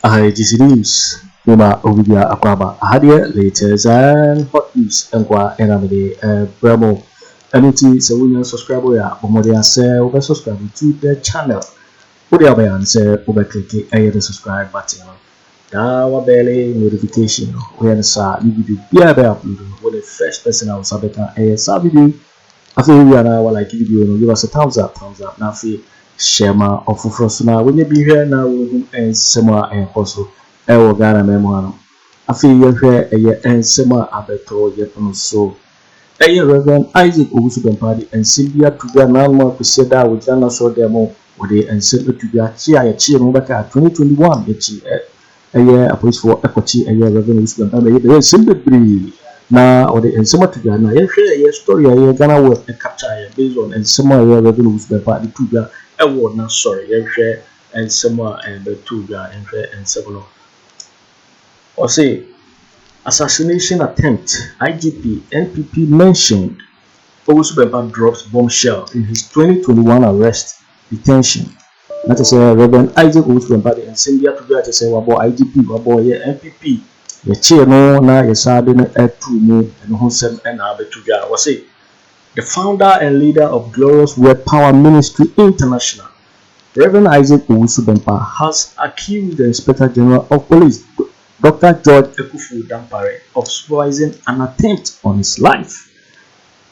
IGC News. Nima Owusu Akwaba. Ahadie latest and hot news. Enkwa enamide bremo. Anything so we subscribe ya. Bomode ase ube subscribe to the channel. Udi abayan se ube click the subscribe button. Da wa bele notification. We sa ni video bia be upload. When the first person I will sabeka sa video. After we are now like video, give us a thumbs up. Now fi share my offer for us now. When you be here now, and similar and also, I will get a memo. I feel you're here and similar abeto yet so. Reverend Isaac Owusu Dampare and Cynthia to be an animal Crusader with Ghana so demo with the and sent to be a cheer over 2021. A year a place for equity, a year Reverend Owusu Dampare, simply now or the and similar to Ghana. A story a year Ghana work and capture based on and similar year Reverend Owusu Dampare to award now sorry share and similar and the two and several or say assassination attempt IGP NPP mentioned Owusu Bempah drops bombshell in his 2021 arrest detention. That is Reverend Isaac Owusu Bempah and Cynthia to say wabo IGP wabo NPP ye chair no na ye sade no etu mu and ho sem and abetuja was say the founder and leader of Glorious Word Power Ministry International, Reverend Isaac Owusu Bempah, has accused the Inspector General of Police, Dr. George Akufo Dampare, of supervising an attempt on his life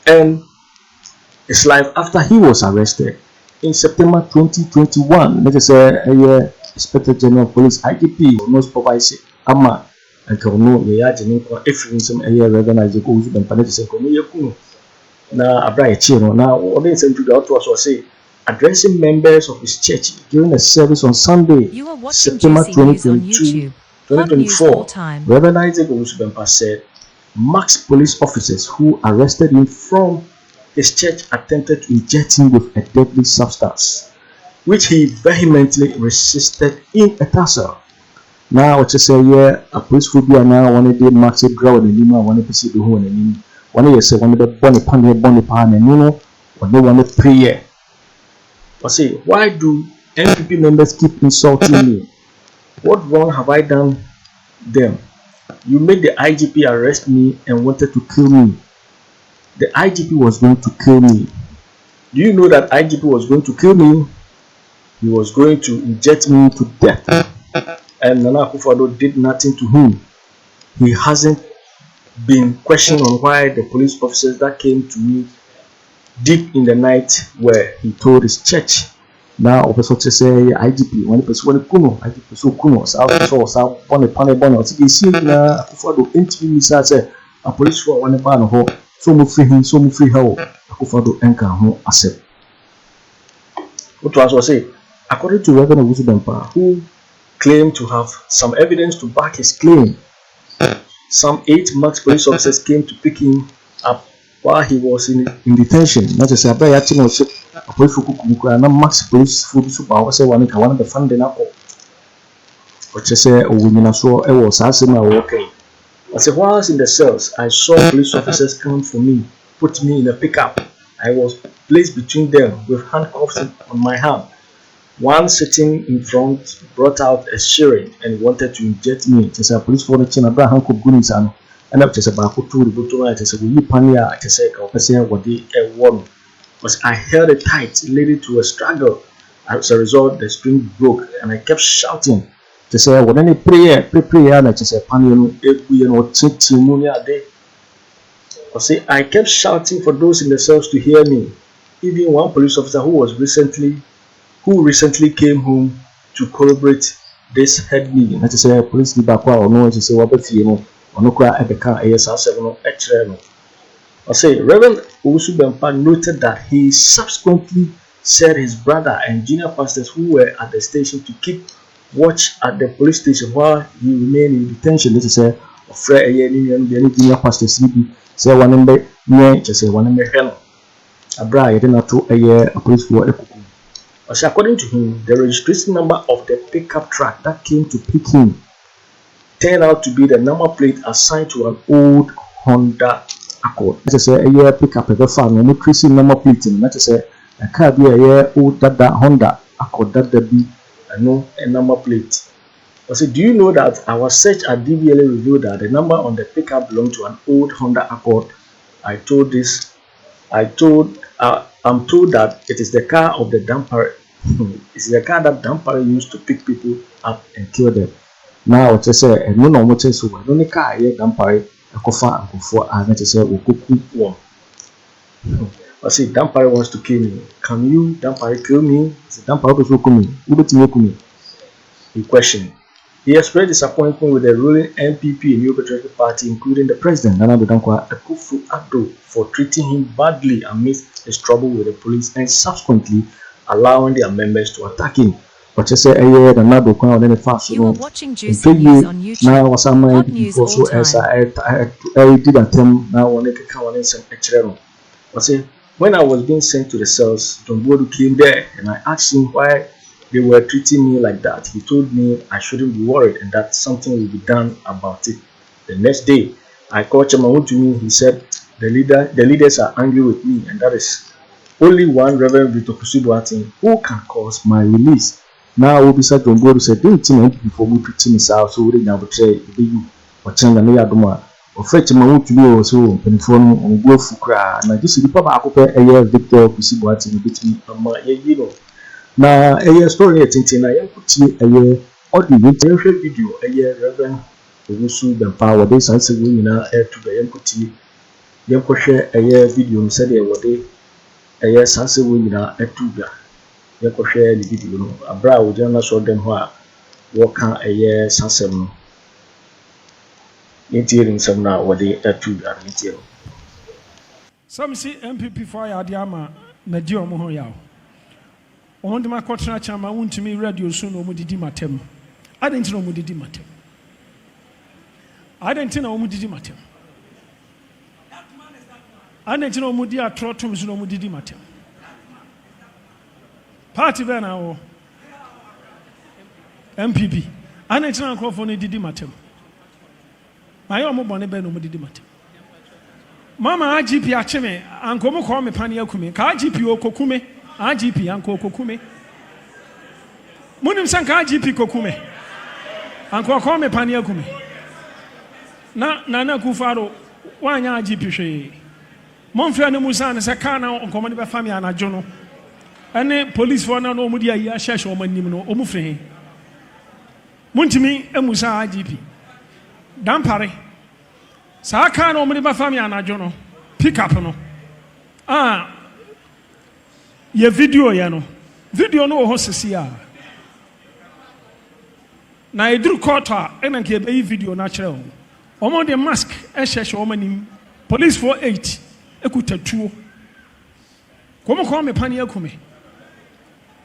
and his life after he was arrested in September 2021. Let us say Inspector General of Police IGP will not supervise Ama and Kono Yajin if some Reverend Isaac Owusu Bempah say Kono na Abriye Chino now what they sent to the author was say addressing members of his church during a service on Sunday, September 2024. Reverend Isaac Owusu Bempah said Max police officers who arrested him from his church attempted to inject him with a deadly substance, which he vehemently resisted in a tussle. Now what you say a police phobia now one day Max grow and the one to see the whole and one year say one of the bonny pan and you know when they want to pray. I say, why do NPP members keep insulting me? What wrong have I done them? You made the IGP arrest me and wanted to kill me. The IGP was going to kill me. Do you know that IGP was going to kill me? He was going to inject me to death. And Akufo Addo did nothing to him. He hasn't been questioned on why the police officers that came to me deep in the night where he told his church. Now, also to say IGP, one person kuno, IGP so kuno, so one panel, or to see na Akufo Addo interview say a police for one pan ho, so mu free him, so mu free how Akufo Addo enka ho accept. What was I say? According to Reverend Owusu Bempah, who claimed to have some evidence to back his claim, some 8 Max police officers came to pick him up while he was in detention. Not to say, I actually was a police Max police food super. Say one of the funding NAPO. But you say, oh, when I saw I was asking my working. I said, while I was in the cells, I saw police officers come for me, put me in a pickup. I was placed between them with handcuffs on my hand. One sitting in front brought out a syringe and wanted to inject me. Just a police for the chin, Abraham Kugunis and up to about 2 to I said, will you pania? I said, what they won. But I held it tight, leading to a struggle. As a result, the string broke and I kept shouting to say, what any prayer, and I just said, Paniano, or Timonia day. I kept shouting for those in the cells to hear me. Even one police officer who recently came home to corroborate this heard me. That is a police debakwa or no to say what or no cry at the car ASR7 extra. I say Reverend Owusu Bempah noted that he subsequently said his brother and junior pastors who were at the station to keep watch at the police station while he remained in detention. This is a friend junior pastors say one number just say one number Abra didn't to a police for according to him, the registration number of the pickup truck that came to pick him turned out to be the number plate assigned to an old Honda Accord. That is a year pickup of a farm, no increasing number plate. That is a car be a year old that Honda Accord that there be no a number plate. I said, do you know that our search at DVLA revealed that the number on the pickup belonged to an old Honda Accord? I'm told that it is the car of the Dampare. It's the car that Dampare used to pick people up and kill them. Now it is a no normal so I don't car here Dampare Akufo Addo say Opoku one. I say Dampare wants to kill me. Can you Dampare kill me? I say Dampare also kill me. Who bet me kill me? He questioned. He expressed disappointment with the ruling NPP and New Patriotic Party, including the president, Akufo Addo, for treating him badly amidst his trouble with the police and subsequently allowing their members to attack him. But you say, you are watching Juicy News on YouTube. Now, some Hot news all time. I did attempt now when I can I say, when I was being sent to the cells, John Bodu came there and I asked him why they were treating me like that. He told me I shouldn't be worried and that something will be done about it. The next day, I called Chairman to me. He said the leaders are angry with me, and that is only one Reverend Victor Kusibuatin who can cause my release. Now, Obisa John Bodu said, "Don't you know before we treating this out? So we now betray you or Changa Neyaduma or fetch Chairman to be also penifon on go fukra." Now, this is the Papa Akope a year Victor Kusibuatin between you know. Na story etintin na yankuti audio video Reverend Owusu Bempah wode sanse wo nyina to be yankuti yankohwe video msede wode sanse wo nyina to ga yankohwe the video no abra wo jana so dem ho a wo kan sansem no yentirin sam na wode to ga yentiro some see MPP for ya diama na di omo ho yawo on the Makotra Chama won't to me radio soon or Mudidi Matem. I didn't know Mudidi Matem. I didn't know Mudidi Matem. I didn't know Mudia Trotums no Mudidi Matem. Party Bena MPP. I didn't know Crawford Didi Matem. My own bonnet Beno Mudidi Matem. Mama IGP Acheme, and come call me Pania Kumi, IGP Okokume. IGP Anko Kokume. Munim Sanka IGP Kokume. Anko Kome Pania Kume. Na Kufaro, Wanya IGP She. Monfrey Musan is a carna on command by family and a journal. And then police for no Mudia Yashash or Manimno, Omufre. Muntimi, a Musa IGP. Dampare. Saka no Mudiba family and a journal. Pick up no. Ye video video no ho sesia na edru quarter ena ke be video na kire o mo de mask e hwehwe o manim police for 8 ekutatuo komo me pani akume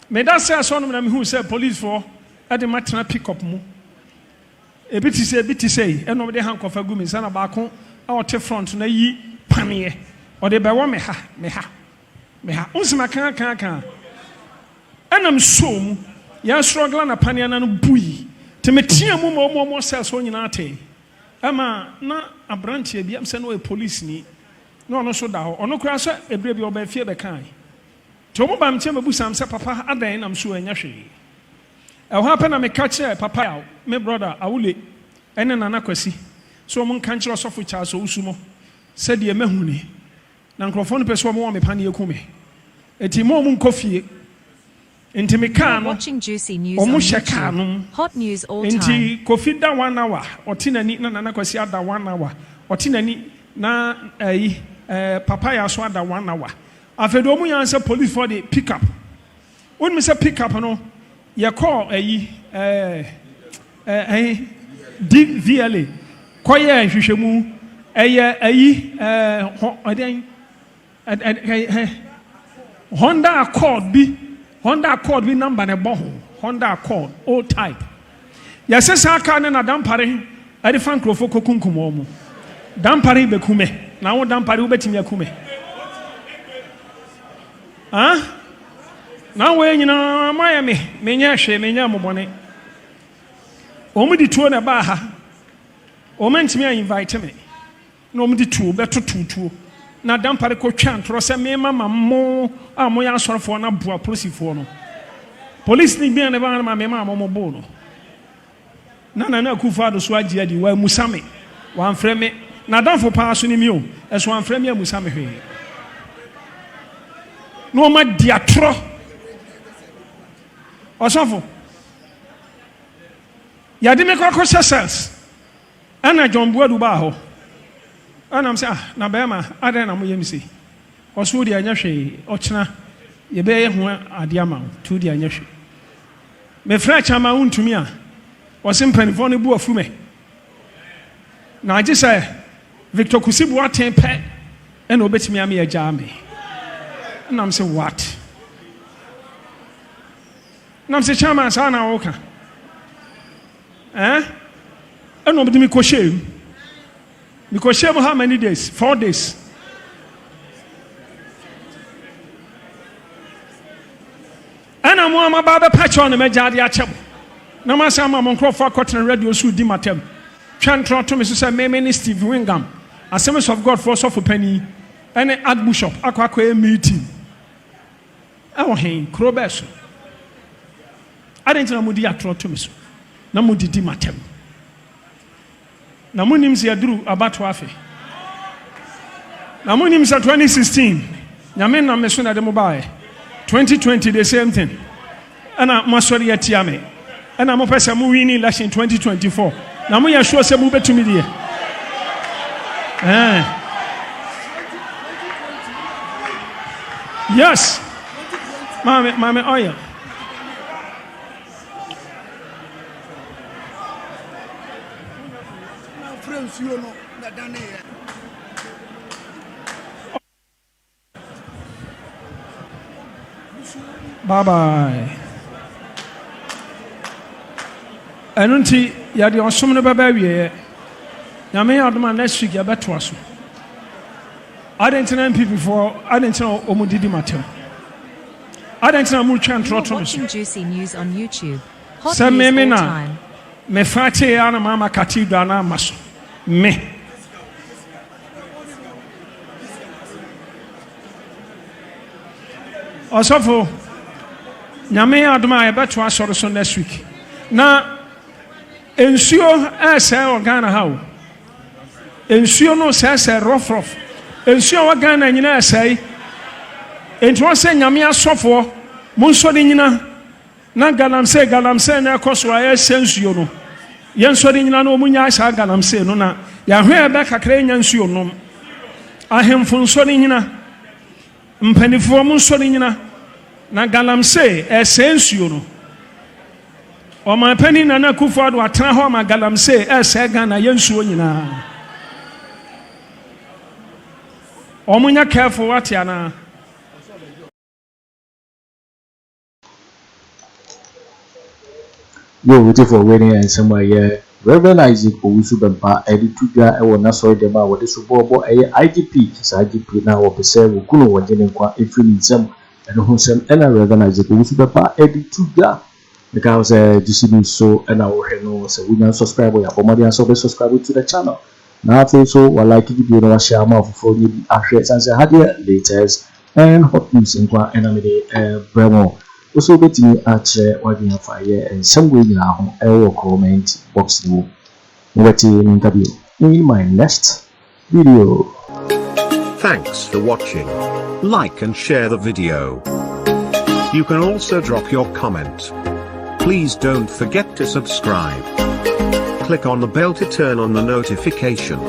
me da say so no na me hu say police for e de matena pick up mu e biti say eno de hankofa gu me sana ba ko a o te front na yi panie o de be wo me ha Meha unsima kan enam som ya struggle na pania na no bui te metia mu mo self so nyina ate ama na abranche bi am se no police ni no no so da ho ono kura so ebre bi oba fie be kan to mo bam che mabu sam se papa adan nam so anya hwe e ho happen na me catch papa ya me brother awule ene nana kwasi so mo kan kire so fo cha so usumo se de mahuni na nkrofo no pese mo me pane ekume eti mo mu nkofie enti me kan no watching Juicy News on YouTube. Hot news all time. Enti kofi da 1 hour otinani na nana kwasi ada 1 hour otinani na papa ya so ada 1 hour afedo mu yan say police for the pick up when me say pick up no ye call DVLA koye hwehwemu Honda Accord bi number ne bo Honda Accord old type yes say car na Dampare e de fan krofo kokunkumo mu Dampare be kume na wo Dampare wo betimi akume na wo nyina Miami menya hwe menya mobone omu di tuo na ba ha o mentimi invite me no mu di tuo beto tuo na Dampare ko twa ntro se me mama mo amo ya asorfo na boa polisifo no police ni bia ne ba na me mama mo bo no na Akufo Addo so agye di wa musame wan frɛ me na danfo pa so ni mi o ɛso wan frɛ me musame hwe no ma di atro osofo yade me kwakɔ cells ana John Buadu ba ho ana am say na be ma adan na mo yem si oso di anya hwe ochena ye be ye ho ade ama tu di anya hwe me fra chama untumi a wose mpanifo ne bu afume na age say Victor Kusibu aten pe ena obetimi am ye gya me na am say what na am say chama sa na wo ka ena obetimi ko shame because shame how many days 4 days ana mo ama ba be patch on me jade a chem na ma sa ma mo nkrofo akotene radio so di matem twantro to me so say me Steve Wingam Assemblies of God for so for penny ene Archbishop akwa meeting awo hen krobeso adentina mo di atro to me so na mo di matem na mo nim se aduru abato afi na mo nim se 2016 nyame na me so na de mo bae 2020 the same thing ana masori atia me ana mo pesa mo win election 2024 na mo ya sure se mo betumi die yes mame oya bye bye. Enunti yadi osom no baba wie. Nyame adoma next week yabeto aso. Adentina MP before adentina omudidi matem. Adentina mu twa ntroto no so. Juicy news on YouTube. Hot Say news me all na time. me fate ya na mama cathedral na maso. Me. Osofo nyame adoma yabeto aso so next week. Na ensuo ese organa hawo ensuo no sese rough ensuo wa Ghana nyina ese entwo se nyame asofo monso de nyina na galamsey na ekoso aye sensuo no yenso de nyina no munya asa galamsey no na ya hwe be kakra nya nsuo no ahemfo nso de nyina mpanifo monso de nyina na galamsey sensuo no o ma pani na Akufo Addo atena ho ma galamsey ese Ghana yensuo nyina o munya careful what yana Yo, waiting for wedding and somewhere here. Reverend Owusu Bempah edituga ewo na so dem a wode so bobo IGP IGP na wo pese wo kuno wo jene kwa efiri nsem eno ho nsem ena Reverend Owusu Bempah edituga because GCB so ena wo hwe no so we subscribe ya pomadi so be subscribe to the channel. Now so wa like video no wa share ma for ni ahwe sanse hade latest and hot news nkwa ena me de bremo also betting at Gyamfi and some way now I comment box no interview in my next video. Thanks for watching. Like and share the video. You can also drop your comment. Please don't forget to subscribe. Click on the bell to turn on the notification.